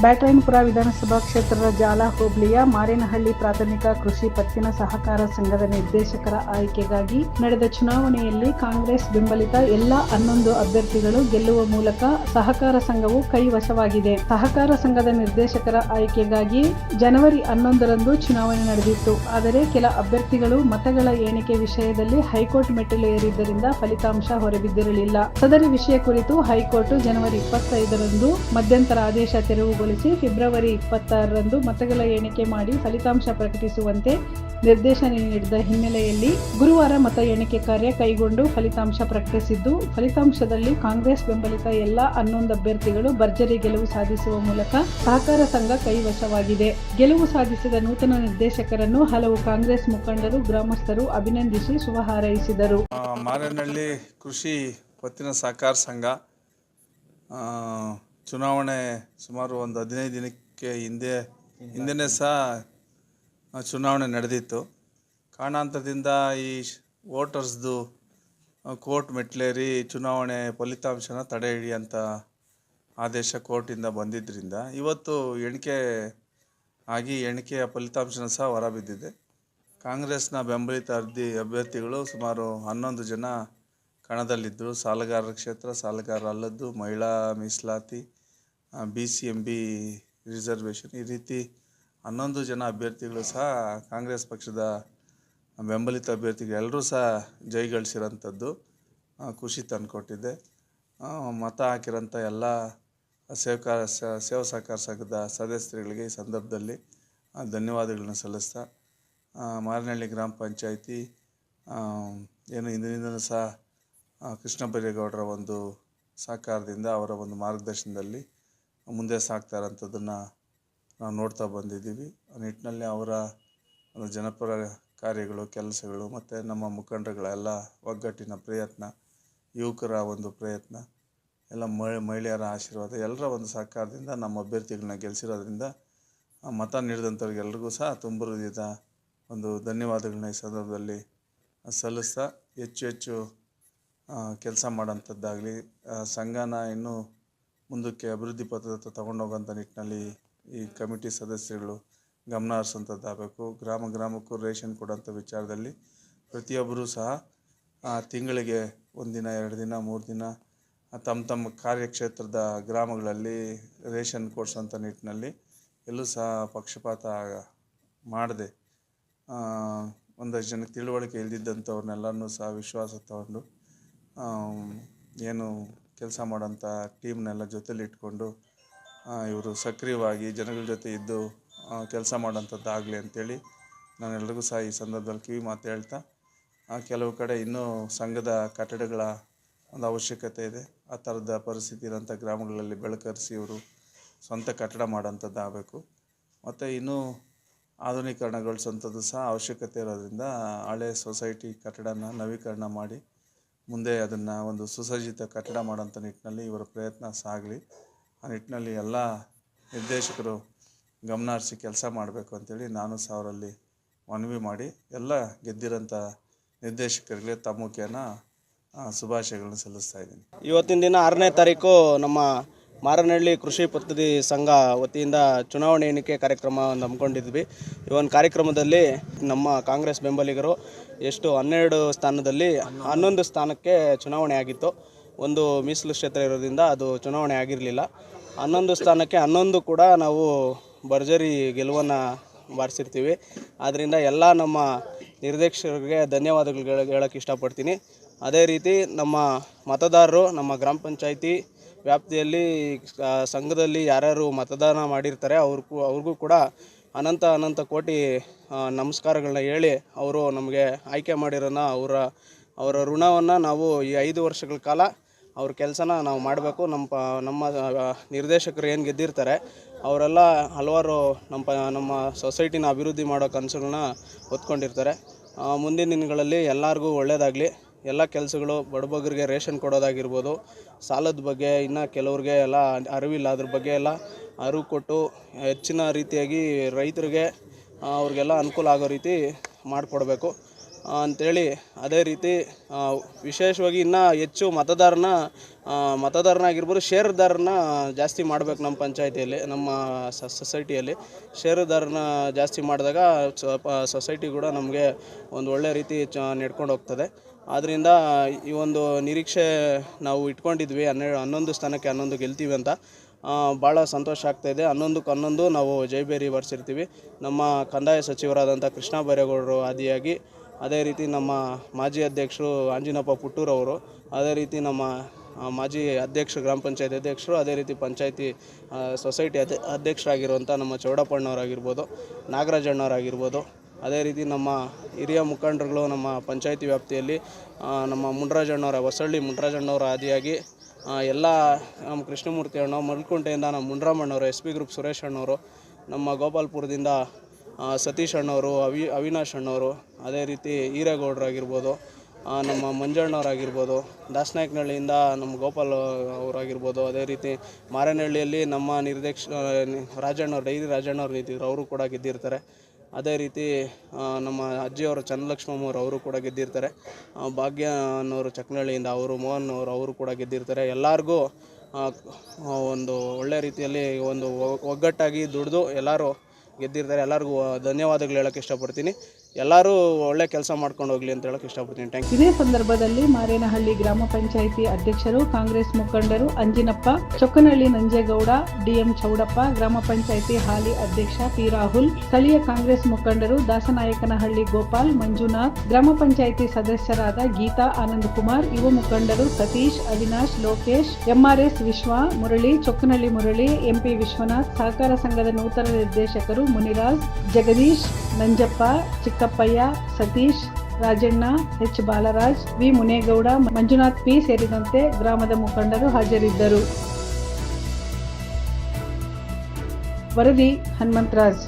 ಬ್ಯಾಟರಾಯನಪುರ ವಿಧಾನಸಭಾ ಕ್ಷೇತ್ರದ ಜಾಲ ಹೋಬಳಿಯ ಮಾರೇನಹಳ್ಳಿ ಪ್ರಾಥಮಿಕ ಕೃಷಿ ಪತ್ತಿನ ಸಹಕಾರ ಸಂಘದ ನಿರ್ದೇಶಕರ ಆಯ್ಕೆಗಾಗಿ ನಡೆದ ಚುನಾವಣೆಯಲ್ಲಿ ಕಾಂಗ್ರೆಸ್ ಬೆಂಬಲಿತ ಎಲ್ಲ 11 ಅಭ್ಯರ್ಥಿಗಳು ಗೆಲ್ಲುವ ಮೂಲಕ ಸಹಕಾರ ಸಂಘವು ಕೈವಶವಾಗಿದೆ. ಸಹಕಾರ ಸಂಘದ ನಿರ್ದೇಶಕರ ಆಯ್ಕೆಗಾಗಿ ಜನವರಿ 11ರಂದು ಚುನಾವಣೆ ನಡೆದಿತ್ತು. ಆದರೆ ಕೆಲ ಅಭ್ಯರ್ಥಿಗಳು ಮತಗಳ ಎಣಿಕೆ ವಿಷಯದಲ್ಲಿ ಹೈಕೋರ್ಟ್ ಮೆಟ್ಟಿಲು ಏರಿದ್ದರಿಂದ ಫಲಿತಾಂಶ ಹೊರಬಿದ್ದಿರಲಿಲ್ಲ. ಸದರಿ ವಿಷಯ ಕುರಿತು ಹೈಕೋರ್ಟ್ ಜನವರಿ 25ರಂದು ಮಧ್ಯಂತರ ಆದೇಶ ತೆರವುಗೊಳಿಸಿ ಫೆಬ್ರವರಿ 26ರಂದು ಮತಗಳ ಎಣಿಕೆ ಮಾಡಿ ಫಲಿತಾಂಶ ಪ್ರಕಟಿಸುವಂತೆ ನಿರ್ದೇಶನ ನೀಡಿದ ಹಿನ್ನೆಲೆಯಲ್ಲಿ ಗುರುವಾರ ಮತ ಎಣಿಕೆ ಕಾರ್ಯ ಕೈಗೊಂಡು ಫಲಿತಾಂಶ ಪ್ರಕಟಿಸಿದ್ದು, ಫಲಿತಾಂಶದಲ್ಲಿ ಕಾಂಗ್ರೆಸ್ ಬೆಂಬಲಿತ ಎಲ್ಲ 11 ಅಭ್ಯರ್ಥಿಗಳು ಭರ್ಜರಿ ಗೆಲುವು ಸಾಧಿಸುವ ಮೂಲಕ ಸಹಕಾರ ಸಂಘ ಕೈವಶವಾಗಿದೆ. ಗೆಲುವು ಸಾಧಿಸಿದ ನೂತನ ನಿರ್ದೇಶಕರನ್ನು ಹಲವು ಕಾಂಗ್ರೆಸ್ ಮುಖಂಡರು, ಗ್ರಾಮಸ್ಥರು ಅಭಿನಂದಿಸಿ ಶುಭ ಹಾರೈಸಿದರು. ಮಾರೇನಹಳ್ಳಿ ಕೃಷಿ ಪತ್ತಿನ ಸಹಕಾರ ಸಂಘ ಚುನಾವಣೆ ಸುಮಾರು ಒಂದು 15 ದಿನಕ್ಕೆ ಹಿಂದೆನೇ ಸಹ ಚುನಾವಣೆ ನಡೆದಿತ್ತು. ಕಾರಣಾಂತರದಿಂದ ಈ ವೋಟರ್ಸ್ದು ಕೋರ್ಟ್ ಮೆಟ್ಲೇರಿ ಚುನಾವಣೆ ಫಲಿತಾಂಶನ ತಡೆ ಹಿಡಿಯುವಂಥ ಆದೇಶ ಕೋರ್ಟಿಂದ ಬಂದಿದ್ದರಿಂದ ಇವತ್ತು ಎಣಿಕೆ ಆಗಿ ಎಣಿಕೆಯ ಫಲಿತಾಂಶನ ಸಹ ಹೊರಬಿದ್ದಿದೆ. ಕಾಂಗ್ರೆಸ್ನ ಬೆಂಬಲಿತ ಅಭ್ಯರ್ಥಿಗಳು ಸುಮಾರು 11 ಜನ ಕಣದಲ್ಲಿದ್ದರು. ಸಾಲಗಾರರ ಕ್ಷೇತ್ರ, ಸಾಲಗಾರ ಅಲ್ಲದ್ದು, ಮಹಿಳಾ ಮೀಸಲಾತಿ, BCMB ರಿಸರ್ವೇಷನ್, ಈ ರೀತಿ 11 ಜನ ಅಭ್ಯರ್ಥಿಗಳು ಸಹ ಕಾಂಗ್ರೆಸ್ ಪಕ್ಷದ ಬೆಂಬಲಿತ ಅಭ್ಯರ್ಥಿಗಳು ಎಲ್ಲರೂ ಸಹ ಜಯಗಳಿಸಿರೋಂಥದ್ದು ಖುಷಿ ತಂದುಕೊಟ್ಟಿದೆ. ಮತ ಹಾಕಿರೋಂಥ ಎಲ್ಲ ಸೇವಾ ಸಹಕಾರ ಸಂಘದ ಸದಸ್ಯರುಗಳಿಗೆ ಈ ಸಂದರ್ಭದಲ್ಲಿ ಧನ್ಯವಾದಗಳನ್ನ ಸಲ್ಲಿಸ್ತಾ, ಮಾರೇನಹಳ್ಳಿ ಗ್ರಾಮ ಪಂಚಾಯಿತಿ ಏನು ಹಿಂದಿನಿಂದಲೂ ಸಹ ಕೃಷ್ಣ ಬೈರೇಗೌಡರ ಒಂದು ಸಹಕಾರದಿಂದ, ಅವರ ಒಂದು ಮಾರ್ಗದರ್ಶನದಲ್ಲಿ ಮುಂದೆ ಸಾಗ್ತಾ ಇರೋಂಥದ್ದನ್ನು ನಾವು ನೋಡ್ತಾ ಬಂದಿದ್ದೀವಿ. ಆ ನಿಟ್ಟಿನಲ್ಲಿ ಅವರ ಒಂದು ಜನಪರ ಕಾರ್ಯಗಳು, ಕೆಲಸಗಳು ಮತ್ತು ನಮ್ಮ ಮುಖಂಡರುಗಳೆಲ್ಲ ಒಗ್ಗಟ್ಟಿನ ಪ್ರಯತ್ನ, ಯುವಕರ ಒಂದು ಪ್ರಯತ್ನ, ಎಲ್ಲ ಮಹಿಳೆಯರ ಆಶೀರ್ವಾದ, ಎಲ್ಲರ ಒಂದು ಸಹಕಾರದಿಂದ ನಮ್ಮ ಅಭ್ಯರ್ಥಿಗಳನ್ನ ಗೆಲ್ಲಿಸಿರೋದ್ರಿಂದ ಮತ ನೀಡಿದಂಥವ್ರಿಗೆಲ್ರಿಗೂ ಸಹ ತುಂಬ ಹೃದಯದ ಒಂದು ಧನ್ಯವಾದಗಳನ್ನ ಈ ಸಂದರ್ಭದಲ್ಲಿ ಸಲ್ಲಿಸ್ತಾ, ಹೆಚ್ಚು ಕೆಲಸ ಮಾಡೋಂಥದ್ದಾಗಲಿ, ಸಂಘನ ಇನ್ನೂ ಮುಂದಕ್ಕೆ ಅಭಿವೃದ್ಧಿ ಪಥದತ್ತ ತಗೊಂಡೋಗೋಂಥ ನಿಟ್ಟಿನಲ್ಲಿ ಈ ಕಮಿಟಿ ಸದಸ್ಯರುಗಳು ಗಮನ ಹರಿಸೋಂಥದ್ದಾಗಬೇಕು. ಗ್ರಾಮಕ್ಕೂ ರೇಷನ್ ಕೊಡೋಂಥ ವಿಚಾರದಲ್ಲಿ ಪ್ರತಿಯೊಬ್ಬರೂ ಸಹ ತಿಂಗಳಿಗೆ 1 ದಿನ, 2 ದಿನ, 3 ದಿನ ತಮ್ಮ ಕಾರ್ಯಕ್ಷೇತ್ರದ ಗ್ರಾಮಗಳಲ್ಲಿ ರೇಷನ್ ಕೊಡಿಸೋಂಥ ನಿಟ್ಟಿನಲ್ಲಿ ಎಲ್ಲೂ ಸಹ ಪಕ್ಷಪಾತ ಮಾಡದೆ ಒಂದಷ್ಟು ಜನಕ್ಕೆ ತಿಳುವಳಿಕೆ ಇಲ್ದಿದ್ದಂಥವ್ರನ್ನೆಲ್ಲನೂ ಸಹ ವಿಶ್ವಾಸ ತಗೊಂಡು ಏನು ಕೆಲಸ ಮಾಡೋಂಥ ಟೀಮ್ನೆಲ್ಲ ಜೊತೆಲಿ ಇಟ್ಕೊಂಡು ಇವರು ಸಕ್ರಿಯವಾಗಿ ಜನಗಳ ಜೊತೆ ಇದ್ದು ಕೆಲಸ ಮಾಡೋಂಥದ್ದಾಗಲಿ ಅಂಥೇಳಿ ನಾನೆಲ್ಲರಿಗೂ ಸಹ ಈ ಸಂದರ್ಭದಲ್ಲಿ ಕಿವಿ ಮಾತು ಹೇಳ್ತಾ, ಕೆಲವು ಕಡೆ ಇನ್ನೂ ಸಂಘದ ಕಟ್ಟಡಗಳ ಒಂದು ಅವಶ್ಯಕತೆ ಇದೆ. ಆ ಥರದ ಪರಿಸ್ಥಿತಿ ಇರೋಂಥ ಗ್ರಾಮಗಳಲ್ಲಿ ಬೆಳಕರಿಸಿ ಇವರು ಸ್ವಂತ ಕಟ್ಟಡ ಮಾಡೋಂಥದ್ದಾಗಬೇಕು. ಮತ್ತು ಇನ್ನೂ ಆಧುನೀಕರಣಗೊಳಿಸೋಂಥದ್ದು ಸಹ ಅವಶ್ಯಕತೆ ಇರೋದ್ರಿಂದ ಹಳೆ ಸೊಸೈಟಿ ಕಟ್ಟಡನ ನವೀಕರಣ ಮಾಡಿ ಮುಂದೆ ಅದನ್ನು ಒಂದು ಸುಸಜ್ಜಿತ ಕಟ್ಟಡ ಮಾಡೋಂಥ ನಿಟ್ಟಿನಲ್ಲಿ ಇವರ ಪ್ರಯತ್ನ ಸಾಗಲಿ. ಆ ನಿಟ್ಟಿನಲ್ಲಿ ಎಲ್ಲ ನಿರ್ದೇಶಕರು ಗಮನ ಹರಿಸಿ ಕೆಲಸ ಮಾಡಬೇಕು ಅಂತೇಳಿ ನಾನು ಸಹ ಅವರಲ್ಲಿ ಮನವಿ ಮಾಡಿ ಎಲ್ಲ ಗೆದ್ದಿರೋಂಥ ನಿರ್ದೇಶಕರಿಗೆ ತಮ್ಮ ಮುಖೇನ ಶುಭಾಶಯಗಳನ್ನು ಸಲ್ಲಿಸ್ತಾ ಇದ್ದೀನಿ. ಇವತ್ತಿನ ದಿನ 6ನೇ ತಾರೀಕು ನಮ್ಮ ಮಾರೇನಹಳ್ಳಿ ಕೃಷಿ ಪದ್ಧತಿ ಸಂಘ ವತಿಯಿಂದ ಚುನಾವಣೆ ಎಣಿಕೆ ಕಾರ್ಯಕ್ರಮ ಹಮ್ಮಿಕೊಂಡಿದ್ವಿ. ಈ ಒಂದು ಕಾರ್ಯಕ್ರಮದಲ್ಲಿ ನಮ್ಮ ಕಾಂಗ್ರೆಸ್ ಬೆಂಬಲಿಗರು 12 ಸ್ಥಾನದಲ್ಲಿ 11 ಸ್ಥಾನಕ್ಕೆ ಚುನಾವಣೆ ಆಗಿತ್ತು. ಒಂದು ಮೀಸಲು ಕ್ಷೇತ್ರ ಇರೋದ್ರಿಂದ ಅದು ಚುನಾವಣೆ ಆಗಿರಲಿಲ್ಲ. 11 ಸ್ಥಾನಕ್ಕೆ 11 ಕೂಡ ನಾವು ಭರ್ಜರಿ ಗೆಲುವನ್ನು ಬಾರಿಸಿರ್ತೀವಿ. ಆದ್ದರಿಂದ ಎಲ್ಲ ನಮ್ಮ ನಿರ್ದೇಶಕರಿಗೆ ಧನ್ಯವಾದಗಳು ಹೇಳೋಕ್ಕೆ ಇಷ್ಟಪಡ್ತೀನಿ. ಅದೇ ರೀತಿ ನಮ್ಮ ಮತದಾರರು ನಮ್ಮ ಗ್ರಾಮ ಪಂಚಾಯಿತಿ ವ್ಯಾಪ್ತಿಯಲ್ಲಿ ಸಂಘದಲ್ಲಿ ಯಾರ್ಯಾರು ಮತದಾನ ಮಾಡಿರ್ತಾರೆ ಅವ್ರಿಗೂ ಕೂಡ ಅನಂತ ಕೋಟಿ ನಮಸ್ಕಾರಗಳನ್ನ ಹೇಳಿ, ಅವರು ನಮಗೆ ಆಯ್ಕೆ ಮಾಡಿರೋನ ಅವರ ಋಣವನ್ನು ನಾವು ಈ 5 ವರ್ಷಗಳ ಕಾಲ ಅವ್ರ ಕೆಲಸನ ನಾವು ಮಾಡಬೇಕು. ನಮ್ಮ ನಿರ್ದೇಶಕರು ಏನು ಗೆದ್ದಿರ್ತಾರೆ ಅವರೆಲ್ಲ ಹಲವಾರು ನಮ್ಮ ಸೊಸೈಟಿನ ಅಭಿವೃದ್ಧಿ ಮಾಡೋ ಕನಸುಗಳನ್ನ ಹೊತ್ಕೊಂಡಿರ್ತಾರೆ. ಮುಂದಿನ ದಿನಗಳಲ್ಲಿ ಎಲ್ಲರಿಗೂ ಒಳ್ಳೆಯದಾಗಲಿ. ಎಲ್ಲ ಕೆಲಸಗಳು ಬಡಬಗ್ಗರಿಗೆ ರೇಷನ್ ಕೊಡೋದಾಗಿರ್ಬೋದು, ಸಾಲದ ಬಗ್ಗೆ ಇನ್ನು ಕೆಲವ್ರಿಗೆ ಎಲ್ಲ ಅರಿವಿಲ್ಲ, ಅದ್ರ ಬಗ್ಗೆ ಎಲ್ಲ ಅರಿವು ಕೊಟ್ಟು ಹೆಚ್ಚಿನ ರೀತಿಯಾಗಿ ರೈತರಿಗೆ ಅವ್ರಿಗೆಲ್ಲ ಅನುಕೂಲ ಆಗೋ ರೀತಿ ಮಾಡಿಕೊಡ್ಬೇಕು. ಅಂಥೇಳಿ ಅದೇ ರೀತಿ ವಿಶೇಷವಾಗಿ ಇನ್ನೂ ಹೆಚ್ಚು ಮತದಾರನಾಗಿರ್ಬೋದು ಷೇರುದಾರನ ಜಾಸ್ತಿ ಮಾಡಬೇಕು ನಮ್ಮ ಪಂಚಾಯಿತಿಯಲ್ಲಿ, ನಮ್ಮ ಸೊಸೈಟಿಯಲ್ಲಿ ಷೇರುದಾರನ ಜಾಸ್ತಿ ಮಾಡಿದಾಗ ಸೊಸೈಟಿ ಕೂಡ ನಮಗೆ ಒಂದು ಒಳ್ಳೆ ರೀತಿ ನಡ್ಕೊಂಡು ಹೋಗ್ತದೆ. ಆದ್ದರಿಂದ ಈ ಒಂದು ನಿರೀಕ್ಷೆ ನಾವು ಇಟ್ಕೊಂಡಿದ್ವಿ, 11 ಸ್ಥಾನಕ್ಕೆ 11 ಗೆಲ್ತೀವಿ ಅಂತ. ಭಾಳ ಸಂತೋಷ ಆಗ್ತಾಯಿದೆ. 11ಕ್ಕೆ 11 ನಾವು ಜೈಬೇರಿ ಬರ್ಸಿರ್ತೀವಿ. ನಮ್ಮ ಕಂದಾಯ ಸಚಿವರಾದಂಥ ಕೃಷ್ಣ ಬೈರೇಗೌಡರು ಆದಿಯಾಗಿ, ಅದೇ ರೀತಿ ನಮ್ಮ ಮಾಜಿ ಅಧ್ಯಕ್ಷರು ಆಂಜಿನಪ್ಪ ಪುಟ್ಟೂರವರು, ಅದೇ ರೀತಿ ನಮ್ಮ ಮಾಜಿ ಅಧ್ಯಕ್ಷರು, ಗ್ರಾಮ ಪಂಚಾಯತಿ ಅಧ್ಯಕ್ಷರು, ಅದೇ ರೀತಿ ಪಂಚಾಯತಿ ಸೊಸೈಟಿ ಅಧ್ಯಕ್ಷರಾಗಿರುವಂಥ ನಮ್ಮ ಚೌಡಪ್ಪಣ್ಣವರಾಗಿರ್ಬೋದು, ನಾಗರಾಜಣ್ಣವರಾಗಿರ್ಬೋದು, ಅದೇ ರೀತಿ ನಮ್ಮ ಹಿರಿಯ ಮುಖಂಡರುಗಳು ನಮ್ಮ ಪಂಚಾಯತಿ ವ್ಯಾಪ್ತಿಯಲ್ಲಿ ನಮ್ಮ ಹೊಸಳ್ಳಿ ಮುಂಡ್ರಾಜಣ್ಣವರ ಆದಿಯಾಗಿ ಎಲ್ಲ ನಮ್ಮ ಕೃಷ್ಣಮೂರ್ತಿ ಅಣ್ಣ, ಮಲ್ಕುಂಟೆಯಿಂದ ನಮ್ಮ ಮುಂಡ್ರಾಮಣ್ಣವರು, SP ಗ್ರೂಪ್ ಸುರೇಶ್ ಅಣ್ಣವರು, ನಮ್ಮ ಗೋಪಾಲ್ಪುರದಿಂದ ಸತೀಶ್ ಅಣ್ಣವರು, ಅವಿನಾಶ್ ಅಣ್ಣವರು, ಅದೇ ರೀತಿ ಈರೇಗೌಡರಾಗಿರ್ಬೋದು, ನಮ್ಮ ಮಂಜಣ್ಣವರಾಗಿರ್ಬೋದು, ದಾಸನಾಯಕನಹಳ್ಳಿಯಿಂದ ನಮ್ಮ ಗೋಪಾಲ್ ಅವರಾಗಿರ್ಬೋದು, ಅದೇ ರೀತಿ ಮಾರೇನಹಳ್ಳಿಯಲ್ಲಿ ನಮ್ಮ ರಾಜಣ್ಣವ್ರು, ಡೈರಿ ರಾಜಣ್ಣವ್ರು ನಿಂತಿದ್ರು, ಅವರು ಕೂಡ ಗೆದ್ದಿರ್ತಾರೆ. ಅದೇ ರೀತಿ ನಮ್ಮ ಅಜ್ಜಿಯವರು ಚನ್ನಲಕ್ಷ್ಮಮ್ಮವ್ರು, ಅವರು ಕೂಡ ಗೆದ್ದಿರ್ತಾರೆ. ಭಾಗ್ಯ ಅನ್ನೋರು ಚಕ್ನಹಳ್ಳಿಯಿಂದ, ಅವರು ಮೋಹನ್ ಅವರು ಕೂಡ ಗೆದ್ದಿರ್ತಾರೆ. ಎಲ್ಲರಿಗೂ ಒಂದು ಒಳ್ಳೆ ರೀತಿಯಲ್ಲಿ ಒಂದು ಒಗ್ಗಟ್ಟಾಗಿ ದುಡಿದು ಎಲ್ಲರೂ ಗೆದ್ದಿರ್ತಾರೆ. ಎಲ್ಲರಿಗೂ ಧನ್ಯವಾದಗಳು ಹೇಳೋಕ್ಕೆ ಇಷ್ಟಪಡ್ತೀನಿ. ಎಲ್ಲರೂ ಒಳ್ಳೆ ಕೆಲಸ ಮಾಡ್ಕೊಂಡು ಹೋಗಲಿ ಅಂತ ಹೇಳೋಕ್ಕೆ ಇಷ್ಟಪಡ್ತೀನಿ. Thank you. ಇದೇ ಸಂದರ್ಭದಲ್ಲಿ ಮಾರೇನಹಳ್ಳಿ ಗ್ರಾಮ ಪಂಚಾಯಿತಿ ಅಧ್ಯಕ್ಷರು, ಕಾಂಗ್ರೆಸ್ ಮುಖಂಡರು ಅಂಜಿನಪ್ಪ, ಚೊಕ್ಕನಹಳ್ಳಿ ನಂಜೇಗೌಡ, DM ಚೌಡಪ್ಪ, ಗ್ರಾಮ ಪಂಚಾಯಿತಿ ಹಾಲಿ ಅಧ್ಯಕ್ಷ P. ರಾಹುಲ್, ಸ್ಥಳೀಯ ಕಾಂಗ್ರೆಸ್ ಮುಖಂಡರು ದಾಸನಾಯಕನಹಳ್ಳಿ ಗೋಪಾಲ್, ಮಂಜುನಾಥ್, ಗ್ರಾಮ ಪಂಚಾಯಿತಿ ಸದಸ್ಯರಾದ ಗೀತಾ, ಆನಂದ್ ಕುಮಾರ್, ಯುವ ಮುಖಂಡರು ಸತೀಶ್, ಅವಿನಾಶ್, ಲೋಕೇಶ್, MRS ವಿಶ್ವ, ಮುರಳಿ, ಚೊಕ್ಕನಹಳ್ಳಿ ಮುರಳಿ, MP ವಿಶ್ವನಾಥ್, ಸಹಕಾರ ಸಂಘದ ನೂತನ ನಿರ್ದೇಶಕರು Muniraj, Jagadish, Nanjappa, Chikkappayya, Satish, Rajanna, H. Balaraj, V. Munegowda, Manjunath P. ಸೇರಿದಂತೆ ಗ್ರಾಮದ ಮುಖಂಡರು ಹಾಜರಿದ್ದರು. ವರದಿ ಹನುಮಂತರಾಜ್.